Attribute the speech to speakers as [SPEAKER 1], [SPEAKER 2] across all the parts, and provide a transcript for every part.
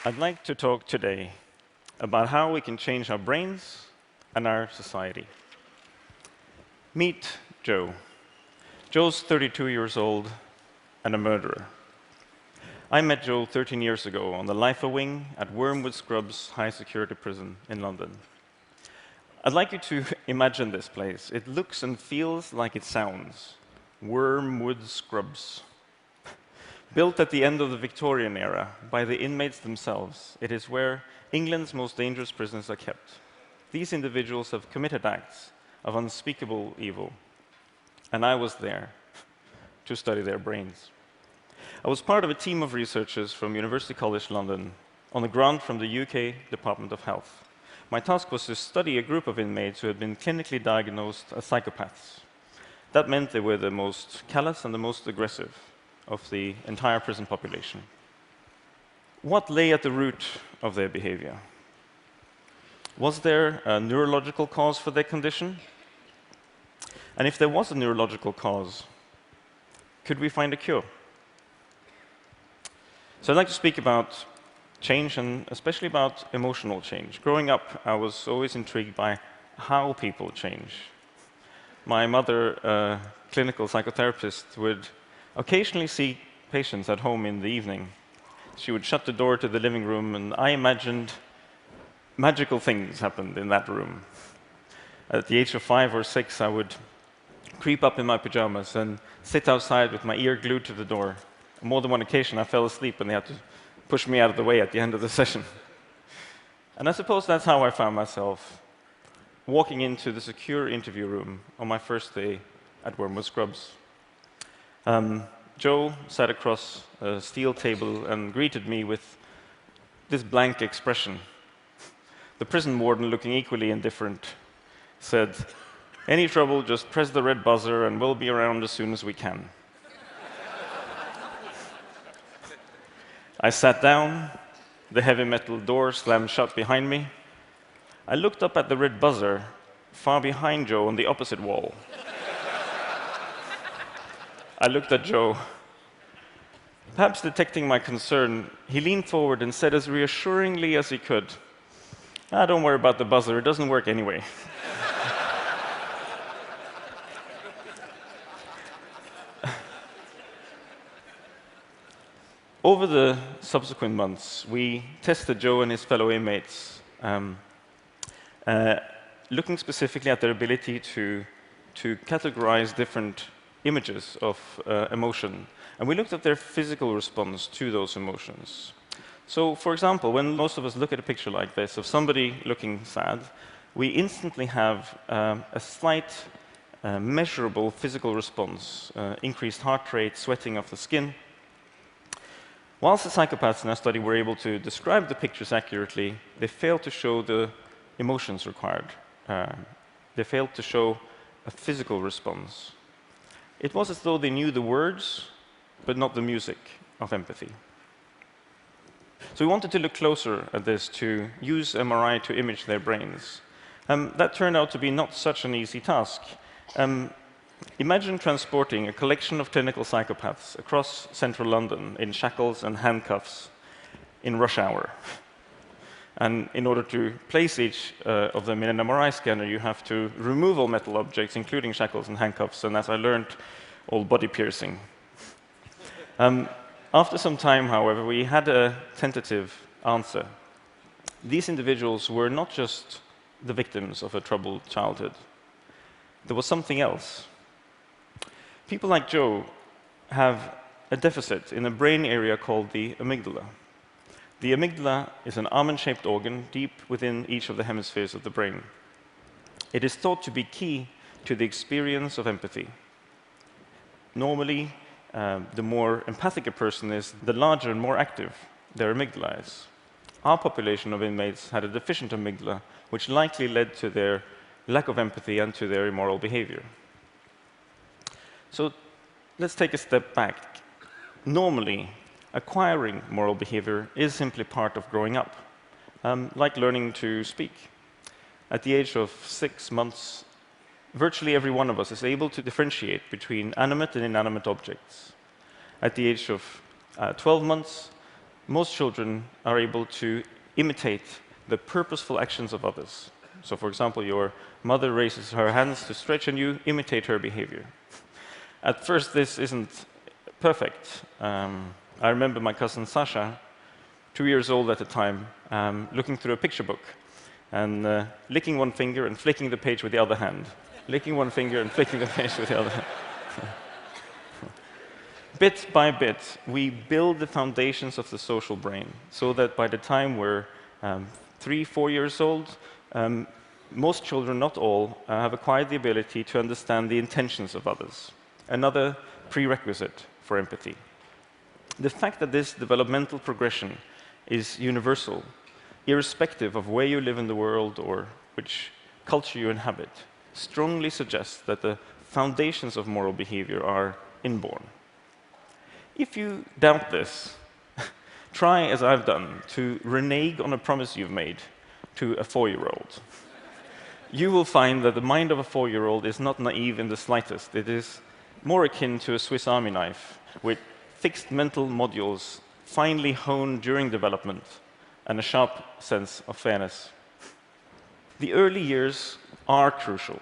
[SPEAKER 1] I'd like to talk today about how we can change our brains and our society. Meet Joe. Joe's 32 years old and a murderer. I met Joe 13 years ago on the Lifer wing at Wormwood Scrubs High Security Prison in London. I'd like you to imagine this place. It looks and feels like it sounds. Wormwood Scrubs. Built at the end of the Victorian era by the inmates themselves, it is where England's most dangerous prisoners are kept. These individuals have committed acts of unspeakable evil, and I was there to study their brains. I was part of a team of researchers from University College London on a grant from the UK Department of Health. My task was to study a group of inmates who had been clinically diagnosed as psychopaths. That meant they were the most callous and the most aggressive of the entire prison population. What lay at the root of their behavior? Was there a neurological cause for their condition? And if there was a neurological cause, could we find a cure? So I'd like to speak about change, and especially about emotional change. Growing up, I was always intrigued by how people change. My mother, a clinical psychotherapist, would occasionally see patients at home in the evening. She would shut the door to the living room, and I imagined magical things happened in that room. At the age of 5 or 6, I would creep up in my pajamas and sit outside with my ear glued to the door. On more than one occasion, I fell asleep, and they had to push me out of the way at the end of the session. And I suppose that's how I found myself walking into the secure interview room on my first day at Wormwood Scrubs. Joe sat across a steel table and greeted me with this blank expression. The prison warden, looking equally indifferent, said, "Any trouble, just press the red buzzer and we'll be around as soon as we can." I sat down, the heavy metal door slammed shut behind me. I looked up at the red buzzer far behind Joe on the opposite wall. I looked at Joe. Perhaps detecting my concern, he leaned forward and said as reassuringly as he could, "Don't worry about the buzzer, it doesn't work anyway." Over the subsequent months, we tested Joe and his fellow inmates, looking specifically at their ability to categorize different images of emotion. And we looked at their physical response to those emotions. So, for example, when most of us look at a picture like this of somebody looking sad, we instantly have a slight, measurable physical response, increased heart rate, sweating of the skin. Whilst the psychopaths in our study were able to describe the pictures accurately, they failed to show the emotions required. They failed to show a physical response. It was as though they knew the words, but not the music of empathy. So we wanted to look closer at this, to use MRI to image their brains. That turned out to be not such an easy task. Imagine transporting a collection of clinical psychopaths across central London in shackles and handcuffs in rush hour. And in order to place each of them in an MRI scanner, you have to remove all metal objects, including shackles and handcuffs, and as I learned, all body piercing. After some time, however, we had a tentative answer. These individuals were not just the victims of a troubled childhood. There was something else. People like Joe have a deficit in a brain area called the amygdala. The amygdala is an almond-shaped organ deep within each of the hemispheres of the brain. It is thought to be key to the experience of empathy. Normally, the more empathic a person is, the larger and more active their amygdala is. Our population of inmates had a deficient amygdala, which likely led to their lack of empathy and to their immoral behavior. So let's take a step back. Normally, acquiring moral behavior is simply part of growing up, like learning to speak. At the age of 6 months, virtually every one of us is able to differentiate between animate and inanimate objects. At the age of 12 months, most children are able to imitate the purposeful actions of others. So, for example, your mother raises her hands to stretch and you imitate her behavior. At first, this isn't perfect. I remember my cousin Sasha, 2 years old at the time, looking through a picture book and licking one finger and flicking the page with the other hand. Licking one finger and flicking the page with the other hand. Bit by bit, we build the foundations of the social brain so that by the time we're 3, 4 years old, most children, not all, have acquired the ability to understand the intentions of others. Another prerequisite for empathy. The fact that this developmental progression is universal, irrespective of where you live in the world or which culture you inhabit, strongly suggests that the foundations of moral behavior are inborn. If you doubt this, try, as I've done, to renege on a promise you've made to a 4-year-old. You will find that the mind of a 4-year-old is not naive in the slightest. It is more akin to a Swiss Army knife, with fixed mental modules finely honed during development and a sharp sense of fairness. The early years are crucial.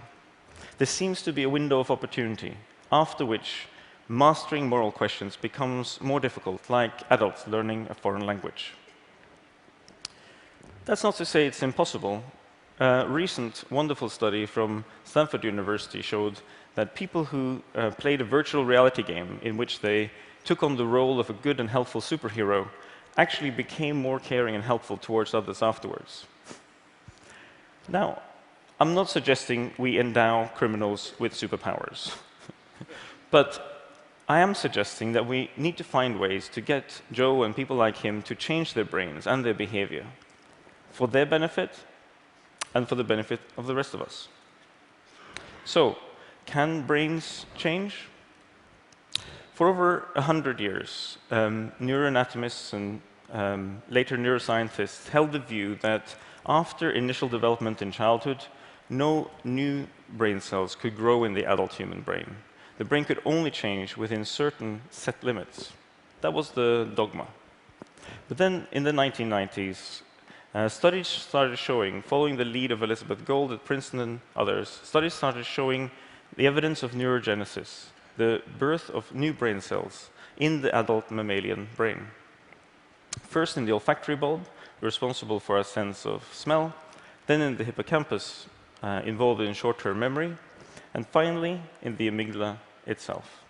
[SPEAKER 1] There seems to be a window of opportunity, after which mastering moral questions becomes more difficult, like adults learning a foreign language. That's not to say it's impossible. A recent wonderful study from Stanford University showed that people who played a virtual reality game in which they took on the role of a good and helpful superhero actually became more caring and helpful towards others afterwards. Now, I'm not suggesting we endow criminals with superpowers, but I am suggesting that we need to find ways to get Joe and people like him to change their brains and their behavior for their benefit and for the benefit of the rest of us. So, can brains change? For over 100 years, neuroanatomists and later neuroscientists held the view that after initial development in childhood, no new brain cells could grow in the adult human brain. The brain could only change within certain set limits. That was the dogma. But then in the 1990s, studies started showing, following the lead of Elizabeth Gold at Princeton and others, studies started showing the evidence of neurogenesis, the birth of new brain cells in the adult mammalian brain. First in the olfactory bulb, responsible for our sense of smell, then in the hippocampus, involved in short-term memory, and finally in the amygdala itself.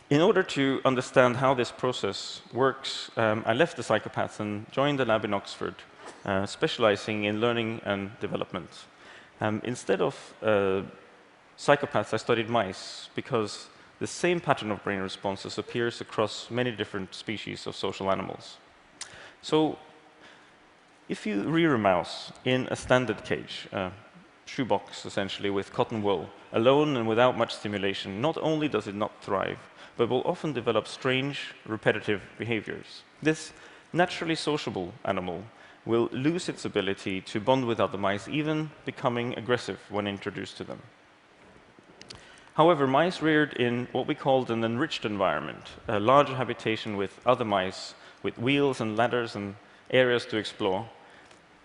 [SPEAKER 1] In order to understand how this process works, I left the psychopaths and joined a lab in Oxford, specializing in learning and development. Instead of psychopaths, I studied mice because the same pattern of brain responses appears across many different species of social animals. So, if you rear a mouse in a standard cage, shoebox essentially with cotton wool, alone and without much stimulation, not only does it not thrive, but will often develop strange, repetitive behaviors. This naturally sociable animal will lose its ability to bond with other mice, even becoming aggressive when introduced to them. However, mice reared in what we called an enriched environment, a larger habitation with other mice, with wheels and ladders and areas to explore,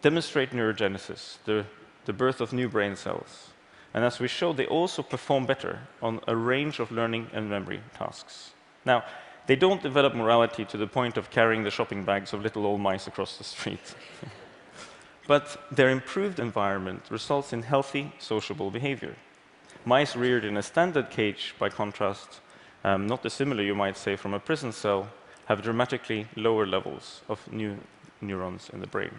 [SPEAKER 1] demonstrate neurogenesis, the birth of new brain cells. And as we showed, they also perform better on a range of learning and memory tasks. Now, they don't develop morality to the point of carrying the shopping bags of little old mice across the street. But their improved environment results in healthy, sociable behavior. Mice reared in a standard cage, by contrast, not dissimilar, you might say, from a prison cell, have dramatically lower levels of new neurons in the brain.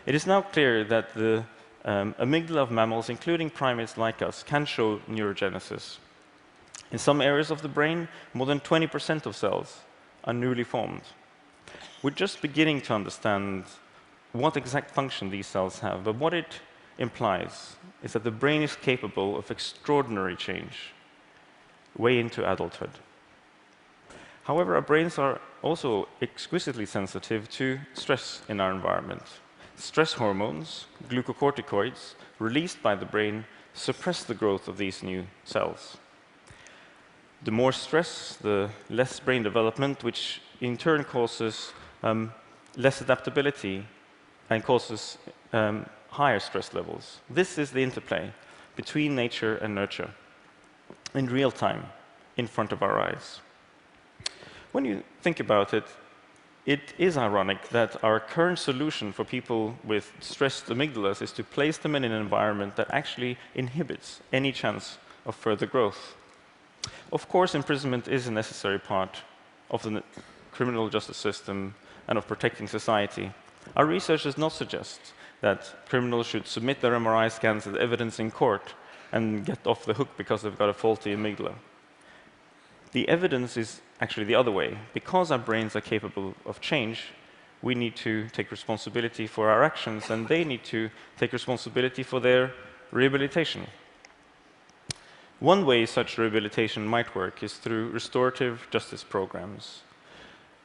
[SPEAKER 1] It is now clear that the amygdala of mammals, including primates like us, can show neurogenesis. In some areas of the brain, more than 20% of cells are newly formed. We're just beginning to understand what exact function these cells have, but what it implies is that the brain is capable of extraordinary change way into adulthood. However, our brains are also exquisitely sensitive to stress in our environment. Stress hormones, glucocorticoids, released by the brain, suppress the growth of these new cells. The more stress, the less brain development, which in turn causes less adaptability and causes higher stress levels. This is the interplay between nature and nurture in real time in front of our eyes. When you think about it, it is ironic that our current solution for people with stressed amygdalas is to place them in an environment that actually inhibits any chance of further growth. Of course, imprisonment is a necessary part of the criminal justice system and of protecting society. Our research does not suggest that criminals should submit their MRI scans as evidence in court and get off the hook because they've got a faulty amygdala. The evidence is actually the other way. Because our brains are capable of change, we need to take responsibility for our actions, and they need to take responsibility for their rehabilitation. One way such rehabilitation might work is through restorative justice programs.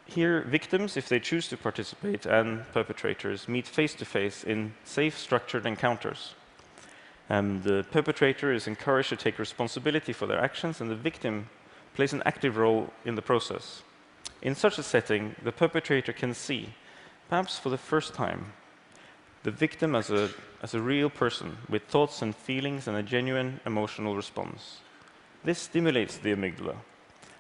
[SPEAKER 1] Here, victims, if they choose to participate, and perpetrators meet face-to-face in safe, structured encounters. The perpetrator is encouraged to take responsibility for their actions, and the victim plays an active role in the process. In such a setting, the perpetrator can see, perhaps for the first time, the victim as a real person with thoughts and feelings and a genuine emotional response. This stimulates the amygdala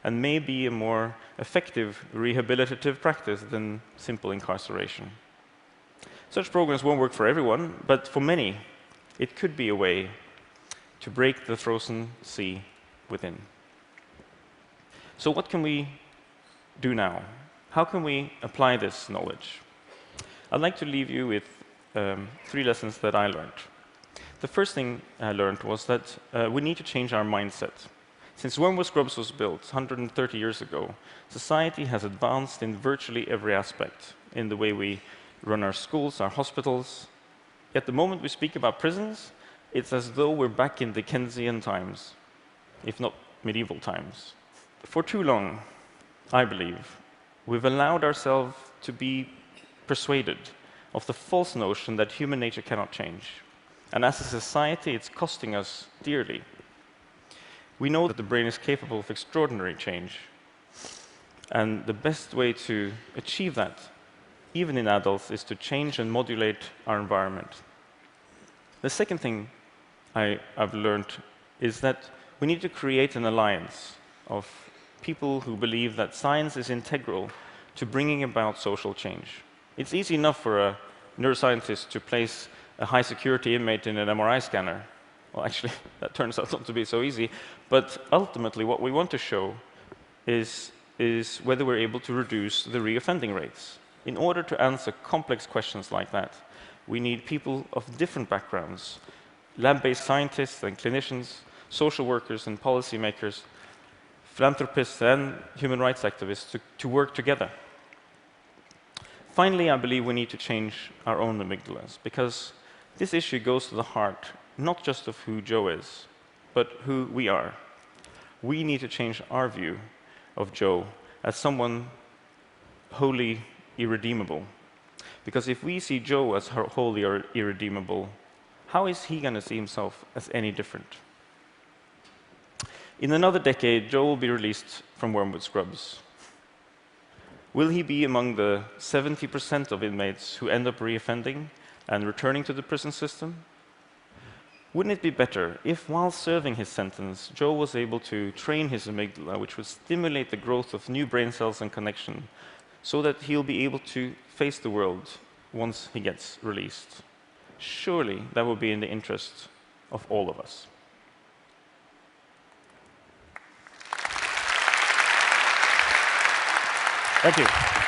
[SPEAKER 1] and may be a more effective rehabilitative practice than simple incarceration. Such programs won't work for everyone, but for many, it could be a way to break the frozen sea within. So what can we do now? How can we apply this knowledge? I'd like to leave you with 3 lessons that I learned. The first thing I learned was that we need to change our mindset. Since Wormwood Scrubs was built 130 years ago, society has advanced in virtually every aspect, in the way we run our schools, our hospitals. Yet the moment we speak about prisons, it's as though we're back in Dickensian times, if not medieval times. For too long, I believe, we've allowed ourselves to be persuaded of the false notion that human nature cannot change. And as a society, it's costing us dearly. We know that the brain is capable of extraordinary change. And the best way to achieve that, even in adults, is to change and modulate our environment. The second thing I've learned is that we need to create an alliance of people who believe that science is integral to bringing about social change. It's easy enough for a neuroscientist to place a high-security inmate in an MRI scanner. Well, actually, that turns out not to be so easy. But ultimately, what we want to show is whether we're able to reduce the reoffending rates. In order to answer complex questions like that, we need people of different backgrounds, lab-based scientists and clinicians, social workers and policymakers, philanthropists and human rights activists to work together. Finally, I believe we need to change our own amygdalas, because this issue goes to the heart not just of who Joe is, but who we are. We need to change our view of Joe as someone wholly irredeemable. Because if we see Joe as wholly irredeemable, how is he going to see himself as any different? In another decade, Joe will be released from Wormwood Scrubs. Will he be among the 70% of inmates who end up reoffending and returning to the prison system? Wouldn't it be better if, while serving his sentence, Joe was able to train his amygdala, which would stimulate the growth of new brain cells and connection, so that he'll be able to face the world once he gets released? Surely that would be in the interest of all of us. Thank you.